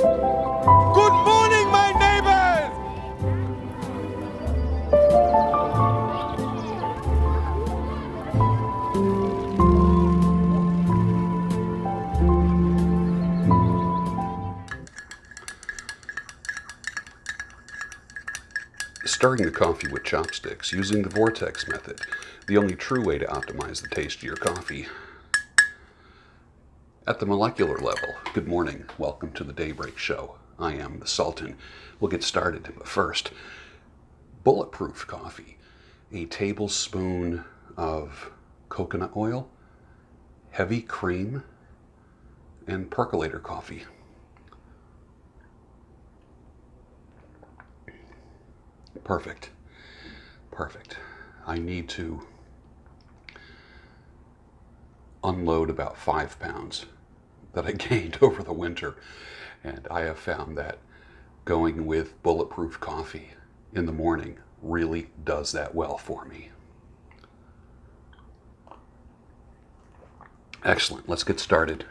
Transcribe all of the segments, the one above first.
Good morning, my neighbors! Starting the coffee with chopsticks using the vortex method, the only true way to optimize the taste of your coffee. At the molecular level, good morning, welcome to the Daybreak Show. I am the Sultan. We'll get started, but first, bulletproof coffee. A tablespoon of coconut oil, heavy cream, and percolator coffee. Perfect. I need to unload about 5 pounds that I gained over the winter, and I have found that going with bulletproof coffee in the morning really does that well for me. Excellent, let's get started.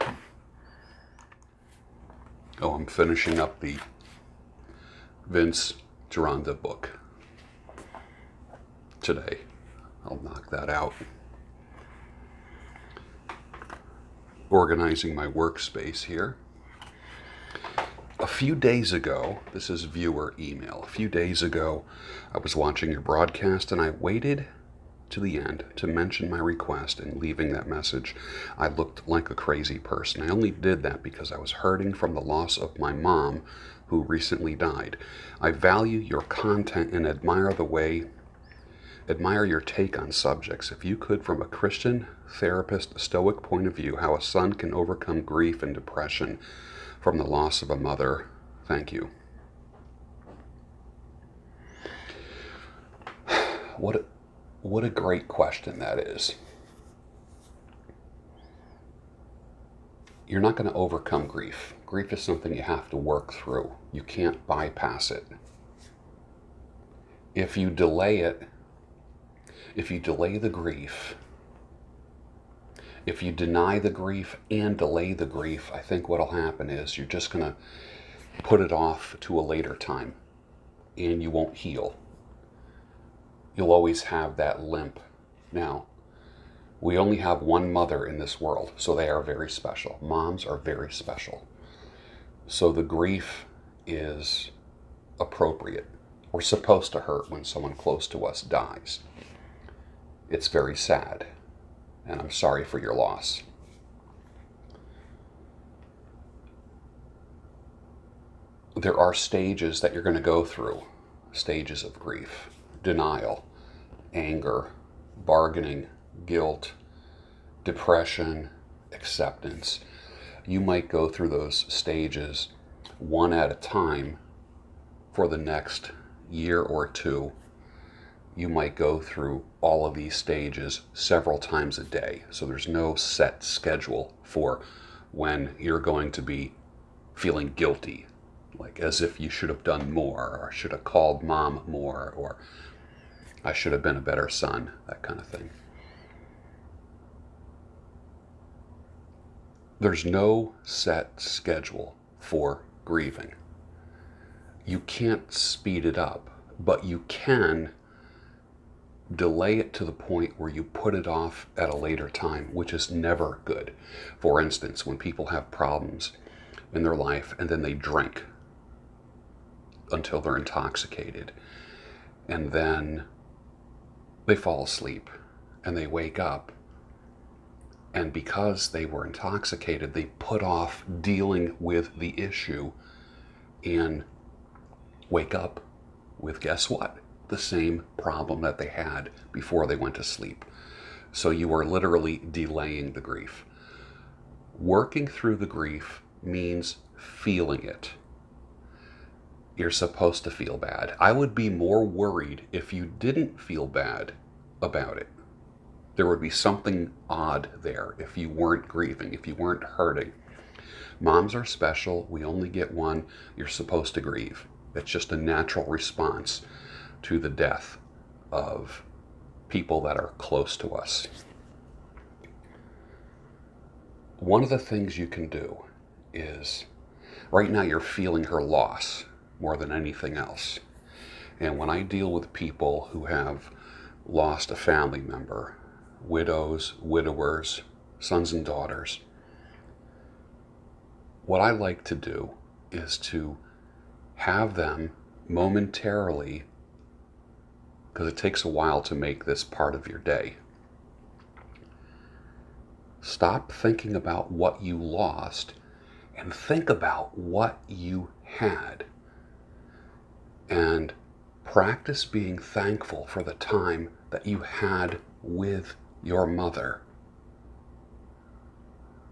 Oh, I'm finishing up the Vince Gironda book today. I'll knock that out. Organizing my workspace here. A few days ago, this is viewer email. A few days ago, I was watching your broadcast and I waited to the end to mention my request and leaving that message. I looked like a crazy person. I only did that because I was hurting from the loss of my mom, who recently died. I value your content and admire your take on subjects. If you could, from a Christian, therapist, stoic point of view, how a son can overcome grief and depression from the loss of a mother, thank you. What a great question that is. You're not going to overcome grief. Grief is something you have to work through. You can't bypass it. If you delay the grief, if you deny the grief and delay the grief, I think what'll happen is you're just going to put it off to a later time and you won't heal. You'll always have that limp. Now, we only have one mother in this world, so they are very special. Moms are very special. So the grief is appropriate. We're supposed to hurt when someone close to us dies. It's very sad, and I'm sorry for your loss. There are stages that you're going to go through, stages of grief, denial, anger, bargaining, guilt, depression, acceptance. You might go through those stages one at a time for the next year or two. You might go through all of these stages several times a day. So there's no set schedule for when you're going to be feeling guilty, like as if you should have done more, or should have called mom more, or I should have been a better son, that kind of thing. There's no set schedule for grieving. You can't speed it up, but you can delay it to the point where you put it off at a later time, which is never good. For instance, when people have problems in their life and then they drink until they're intoxicated, and then they fall asleep and they wake up, and because they were intoxicated, they put off dealing with the issue and wake up with, guess what? The same problem that they had before they went to sleep. So you are literally delaying the grief. Working through the grief means feeling it. You're supposed to feel bad. I would be more worried if you didn't feel bad about it. There would be something odd there if you weren't grieving, if you weren't hurting. Moms are special. We only get one. You're supposed to grieve. It's just a natural response to the death of people that are close to us. One of the things you can do is Right now you're feeling her loss more than anything else. And when I deal with people who have lost a family member, widows, widowers, sons and daughters, what I like to do is to have them momentarily, because it takes a while to make this part of your day, stop thinking about what you lost and think about what you had. And practice being thankful for the time that you had with your mother.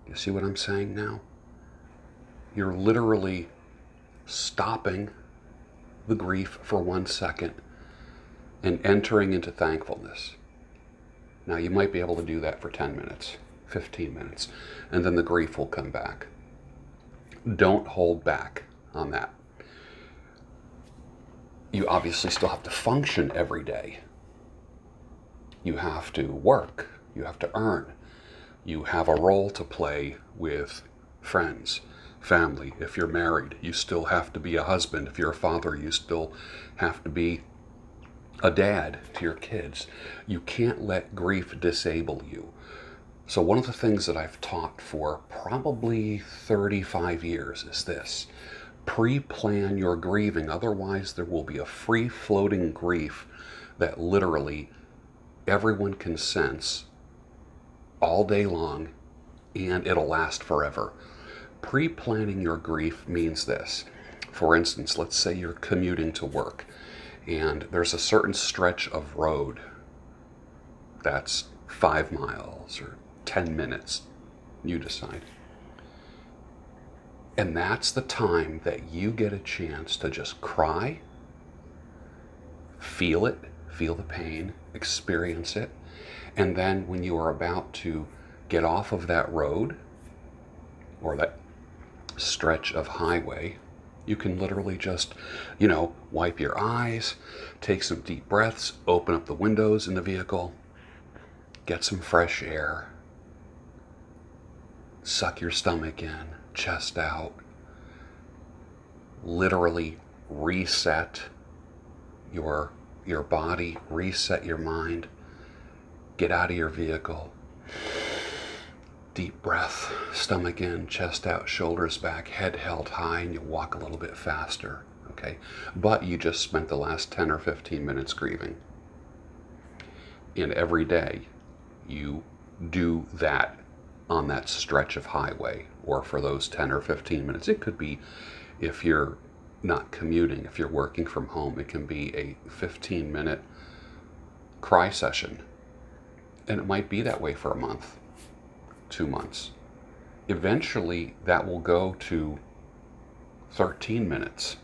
You see what I'm saying now? You're literally stopping the grief for 1 second and entering into thankfulness. Now, you might be able to do that for 10 minutes, 15 minutes, and then the grief will come back. Don't hold back on that. You obviously still have to function every day. You have to work. You have to earn. You have a role to play with friends, family. If you're married, you still have to be a husband. If you're a father, you still have to be a dad to your kids. You can't let grief disable you. So one of the things that I've taught for probably 35 years is this: pre-plan your grieving. Otherwise, there will be a free-floating grief that literally everyone can sense all day long, and it'll last forever. Pre-planning your grief means this. For instance, let's say you're commuting to work, and there's a certain stretch of road that's 5 miles or 10 minutes. You decide. And that's the time that you get a chance to just cry, feel it, feel the pain, experience it. And then when you are about to get off of that road or that stretch of highway, you can literally just, wipe your eyes, take some deep breaths, open up the windows in the vehicle, get some fresh air, suck your stomach in, chest out, literally reset your body, reset your mind, get out of your vehicle, deep breath, stomach in, chest out, shoulders back, head held high, and you walk a little bit faster, okay? But you just spent the last 10 or 15 minutes grieving. And every day you do that on that stretch of highway, or for those 10 or 15 minutes. It could be, if you're not commuting, if you're working from home, it can be a 15-minute cry session. And it might be that way for a month, 2 months. Eventually, that will go to 13 minutes,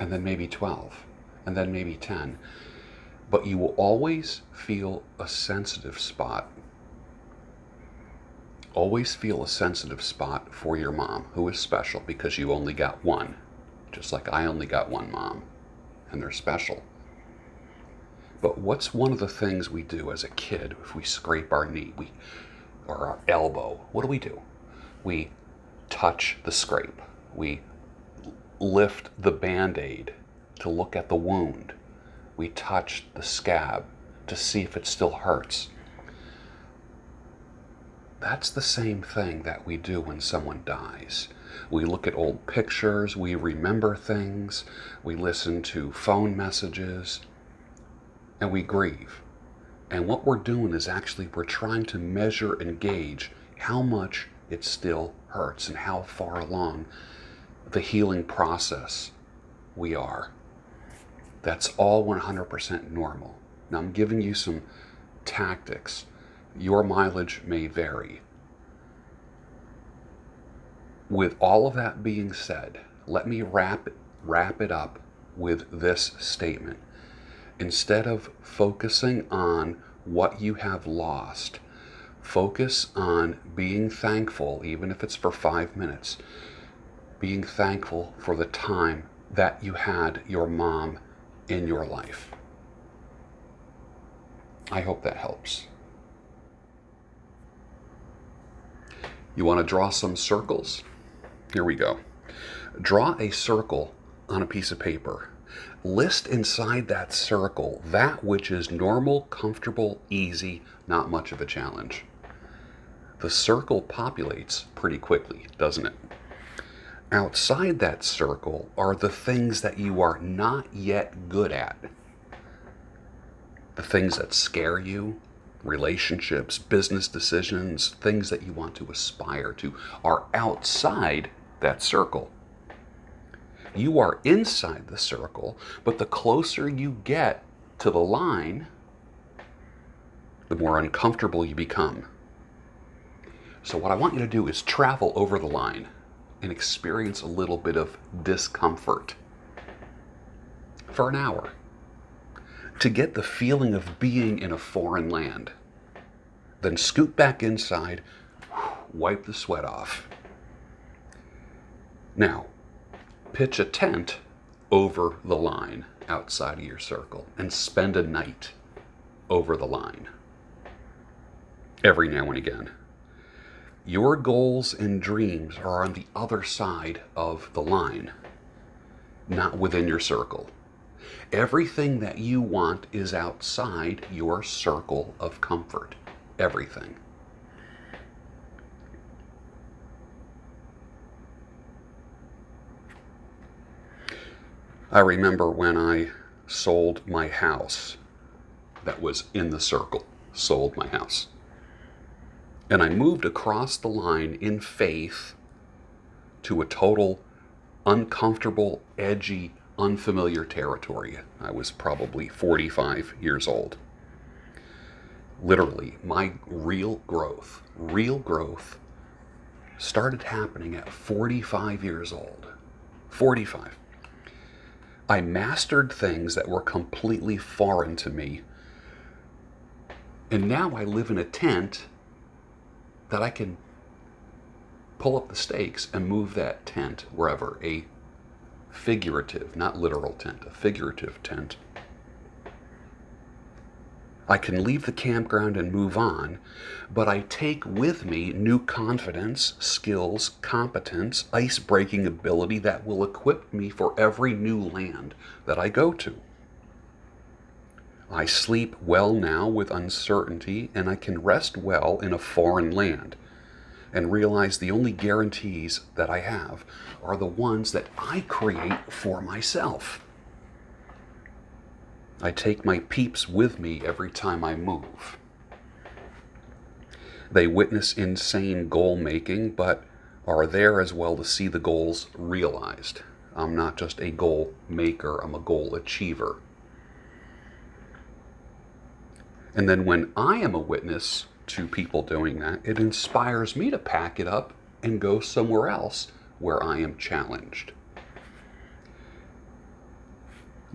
and then maybe 12, and then maybe 10. But you will always feel a sensitive spot. Always feel a sensitive spot for your mom, who is special because you only got one. Just like I only got one mom, and they're special. But what's one of the things we do as a kid if we scrape our knee or our elbow? What do? We touch the scrape. We lift the Band-Aid to look at the wound. We touch the scab to see if it still hurts. That's the same thing that we do when someone dies. We look at old pictures, we remember things, we listen to phone messages, and we grieve. And what we're doing is actually we're trying to measure and gauge how much it still hurts and how far along the healing process we are. That's all 100% normal. Now I'm giving you some tactics. Your mileage may vary. With all of that being said, let me wrap it up with this statement. Instead of focusing on what you have lost, focus on being thankful, even if it's for 5 minutes, being thankful for the time that you had your mom in your life. I hope that helps. You want to draw some circles? Here we go. Draw a circle on a piece of paper. List inside that circle that which is normal, comfortable, easy, not much of a challenge. The circle populates pretty quickly, doesn't it? Outside that circle are the things that you are not yet good at. The things that scare you, relationships, business decisions, things that you want to aspire to are outside that circle. You are inside the circle, but the closer you get to the line, the more uncomfortable you become. So what I want you to do is travel over the line and experience a little bit of discomfort for an hour to get the feeling of being in a foreign land. Then scoot back inside, wipe the sweat off. Now, pitch a tent over the line outside of your circle and spend a night over the line every now and again. Your goals and dreams are on the other side of the line, not within your circle. Everything that you want is outside your circle of comfort. Everything. I remember when I sold my house that was in the circle, sold my house. And I moved across the line in faith to a total uncomfortable, edgy, unfamiliar territory. I was probably 45 years old. Literally, my real growth started happening at 45 years old. 45. I mastered things that were completely foreign to me. And now I live in a tent that I can pull up the stakes and move that tent wherever. A figurative, not literal tent, a figurative tent. I can leave the campground and move on, but I take with me new confidence, skills, competence, ice-breaking ability that will equip me for every new land that I go to. I sleep well now with uncertainty, and I can rest well in a foreign land and realize the only guarantees that I have are the ones that I create for myself. I take my peeps with me every time I move. They witness insane goal making, but are there as well to see the goals realized. I'm not just a goal maker, I'm a goal achiever. And then when I am a witness to people doing that, it inspires me to pack it up and go somewhere else where I am challenged.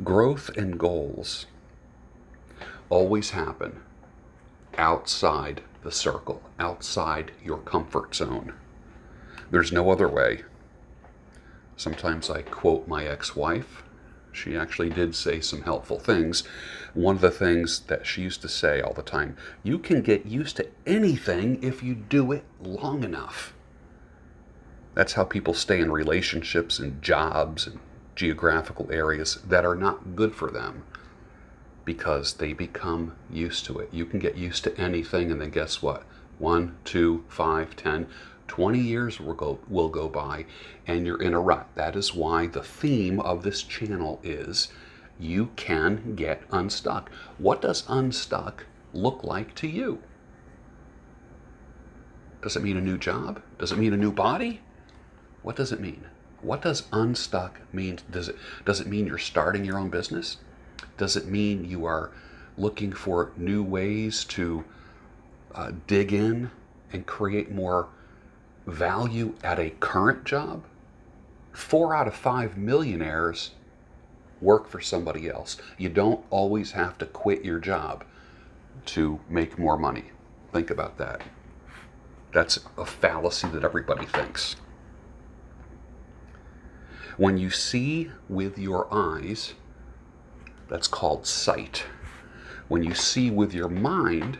Growth and goals always happen outside the circle, outside your comfort zone. There's no other way. Sometimes I quote my ex-wife. She actually did say some helpful things. One of the things that she used to say all the time, you can get used to anything if you do it long enough. That's how people stay in relationships and jobs and geographical areas that are not good for them, because they become used to it. You can get used to anything, and then guess what? 1, 2, 5, 10, 20 years will go by, and you're in a rut. That is why the theme of this channel is you can get unstuck. What does unstuck look like to you? Does it mean a new job? Does it mean a new body? What does it mean? What does unstuck mean? Does it mean you're starting your own business? Does it mean you are looking for new ways to dig in and create more value at a current job? 4 out of 5 millionaires work for somebody else. You don't always have to quit your job to make more money. Think about that. That's a fallacy that everybody thinks. When you see with your eyes, that's called sight. When you see with your mind,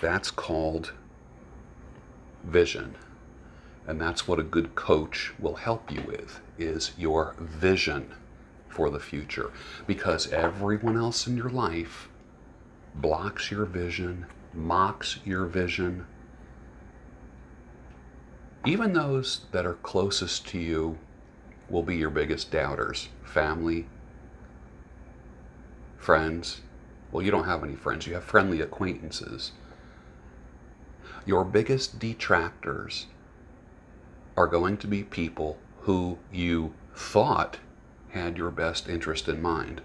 that's called vision. And that's what a good coach will help you with, is your vision for the future. Because everyone else in your life blocks your vision, mocks your vision. Even those that are closest to you will be your biggest doubters. Family, friends. Well, you don't have any friends. You have friendly acquaintances. Your biggest detractors are going to be people who you thought had your best interest in mind.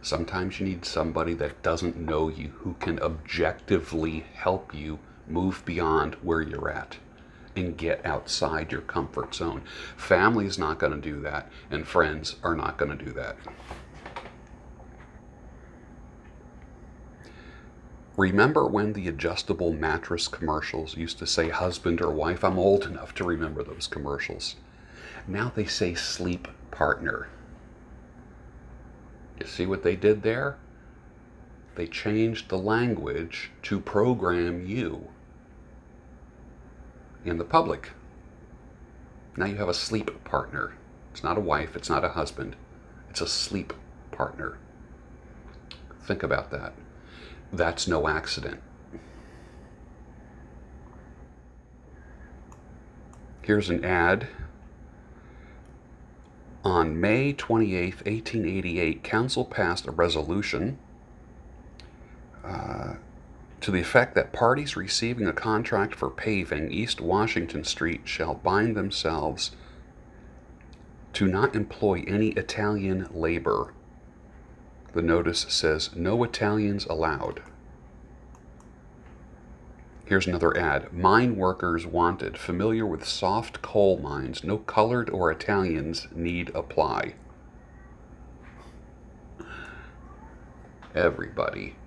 Sometimes you need somebody that doesn't know you, who can objectively help you move beyond where you're at and get outside your comfort zone. Family's not going to do that, and friends are not going to do that. Remember when the adjustable mattress commercials used to say husband or wife? I'm old enough to remember those commercials. Now they say sleep partner. You see what they did there? They changed the language to program you in the public. Now you have a sleep partner. It's not a wife, it's not a husband. It's a sleep partner. Think about that. That's no accident. Here's an ad. On May 28, 1888, Council passed a resolution to the effect that parties receiving a contract for paving East Washington Street shall bind themselves to not employ any Italian labor. The notice says, no Italians allowed. Here's another ad. Mine workers wanted, familiar with soft coal mines, no colored or Italians need apply. Everybody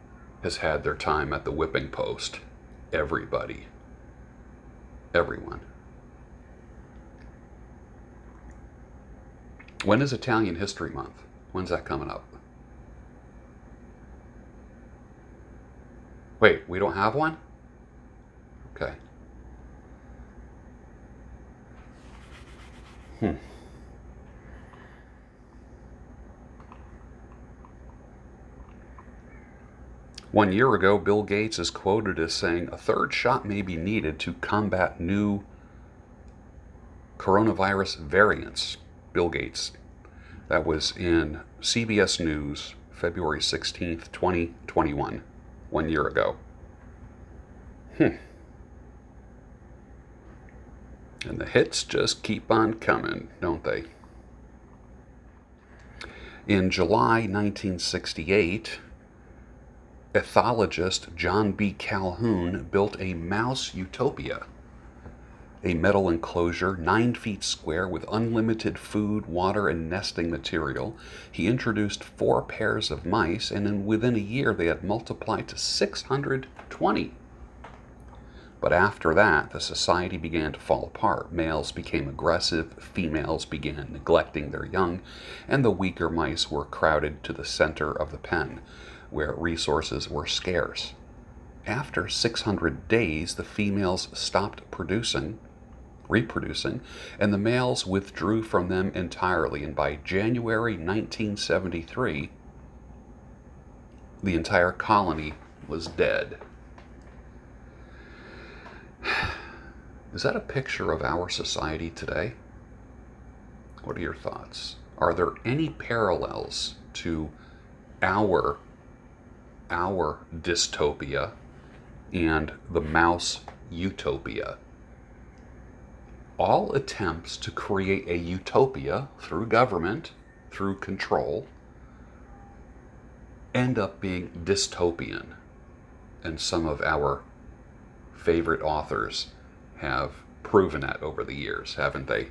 has had their time at the whipping post. Everybody. Everyone. When is Italian History Month? When's that coming up? Wait, we don't have one? Okay. One year ago, Bill Gates is quoted as saying, a third shot may be needed to combat new coronavirus variants. Bill Gates. That was in CBS News, February 16th, 2021. 1 year ago. And the hits just keep on coming, don't they? In July 1968, ethologist John B. Calhoun built a mouse Utopia, a metal enclosure 9 feet square with unlimited food, water, and nesting material. He introduced 4 pairs of mice, and within a year they had multiplied to 620. But after that, the society began to fall apart. Males became aggressive, females began neglecting their young, and the weaker mice were crowded to the center of the pen, where resources were scarce. After 600 days, the females stopped reproducing, and the males withdrew from them entirely. And by January 1973, the entire colony was dead. Is that a picture of our society today? What are your thoughts? Are there any parallels to our dystopia and the mouse utopia? All attempts to create a utopia through government, through control, end up being dystopian. And some of our favorite authors have proven that over the years, haven't they?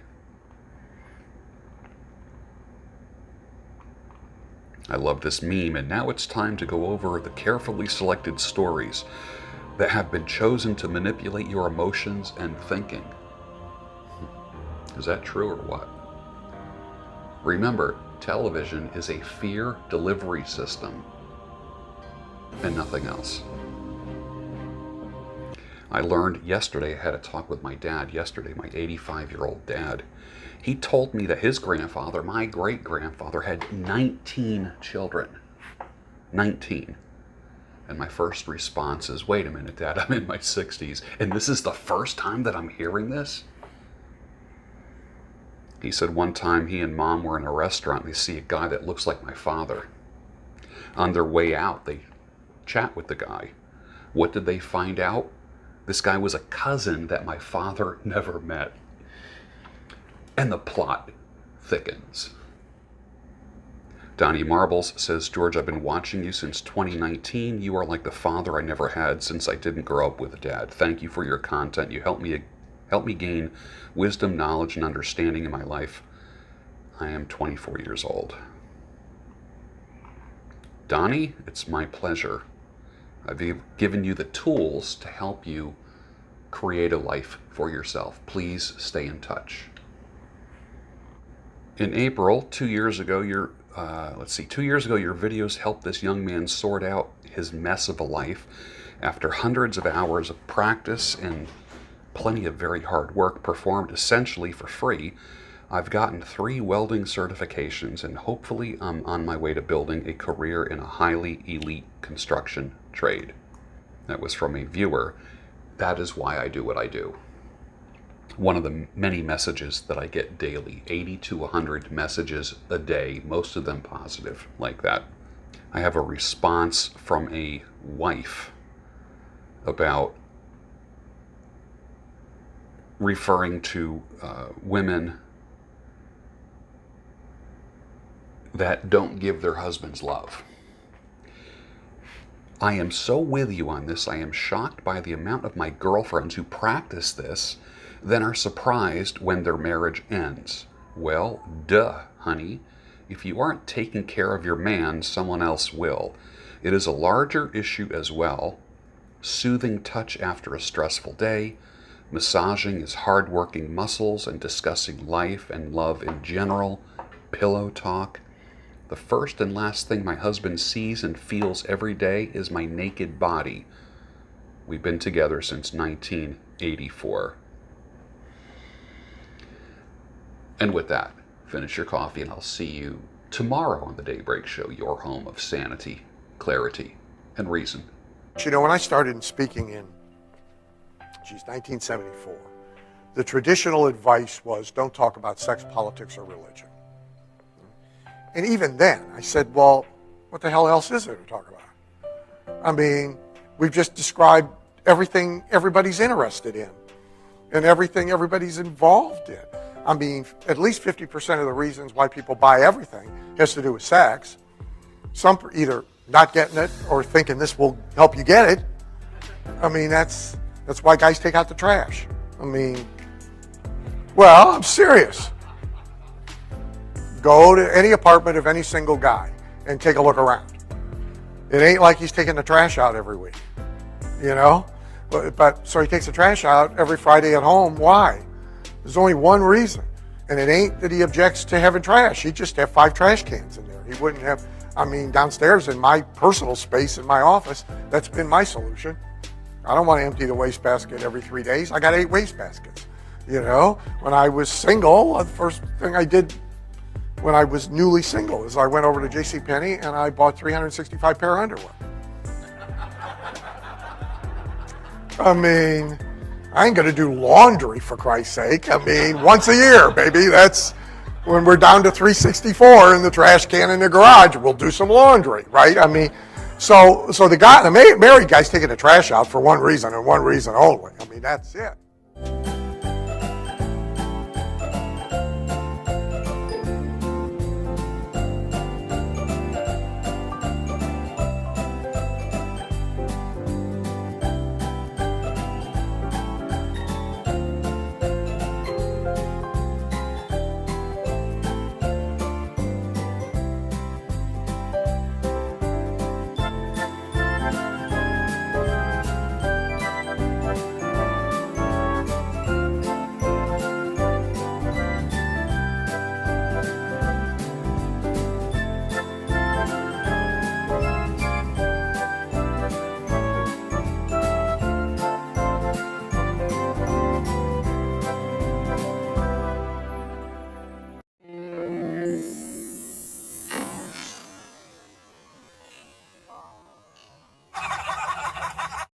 I love this meme, and now it's time to go over the carefully selected stories that have been chosen to manipulate your emotions and thinking. Is that true or what? Remember, television is a fear delivery system and nothing else. I learned yesterday, I had a talk with my dad yesterday, my 85-year-old dad. He told me that his grandfather, my great-grandfather, had 19 children. 19. And my first response is, wait a minute, Dad, I'm in my 60s, and this is the first time that I'm hearing this? He said one time he and Mom were in a restaurant and they see a guy that looks like my father. On their way out, they chat with the guy. What did they find out? This guy was a cousin that my father never met. And the plot thickens. Donnie Marbles says, George, I've been watching you since 2019. You are like the father I never had since I didn't grow up with a dad. Thank you for your content. You help me gain wisdom, knowledge, and understanding in my life. I am 24 years old. Donnie, it's my pleasure. I've given you the tools to help you create a life for yourself. Please stay in touch. In April, 2 years ago, your videos helped this young man sort out his mess of a life. After hundreds of hours of practice and plenty of very hard work performed essentially for free, I've gotten 3 welding certifications, and hopefully I'm on my way to building a career in a highly elite construction trade. That was from a viewer. That is why I do what I do. One of the many messages that I get daily, 80 to 100 messages a day, most of them positive like that. I have a response from a wife about referring to women that don't give their husbands love. I am so with you on this. I am shocked by the amount of my girlfriends who practice this, then are surprised when their marriage ends. Well, duh, honey. If you aren't taking care of your man, someone else will. It is a larger issue as well. Soothing touch after a stressful day, massaging his hard-working muscles, and discussing life and love in general, pillow talk. The first and last thing my husband sees and feels every day is my naked body. We've been together since 1984. And with that, finish your coffee and I'll see you tomorrow on the Daybreak Show, your home of sanity, clarity, and reason. You know, when I started speaking in 1974, the traditional advice was don't talk about sex, politics, or religion. And even then, I said, well, what the hell else is there to talk about? I mean, we've just described everything everybody's interested in and everything everybody's involved in. I mean, at least 50% of the reasons why people buy everything has to do with sex. Some either not getting it or thinking this will help you get it. I mean, that's why guys take out the trash. I mean, well, I'm serious. Go to any apartment of any single guy and take a look around. It ain't like he's taking the trash out every week, you know? But so he takes the trash out every Friday at home. Why? There's only one reason, and it ain't that he objects to having trash. He'd just have 5 trash cans in there. He wouldn't have, I mean, downstairs in my personal space in my office, that's been my solution. I don't want to empty the wastebasket every 3 days. I got 8 wastebaskets. You know, when I was single, the first thing I did when I was newly single is I went over to JCPenney and I bought 365 pair of underwear. I mean, I ain't going to do laundry, for Christ's sake. I mean, once a year, baby. That's when we're down to 364 in the trash can in the garage. We'll do some laundry, right? I mean, so the married guy's taking the trash out for one reason and one reason only. I mean, that's it.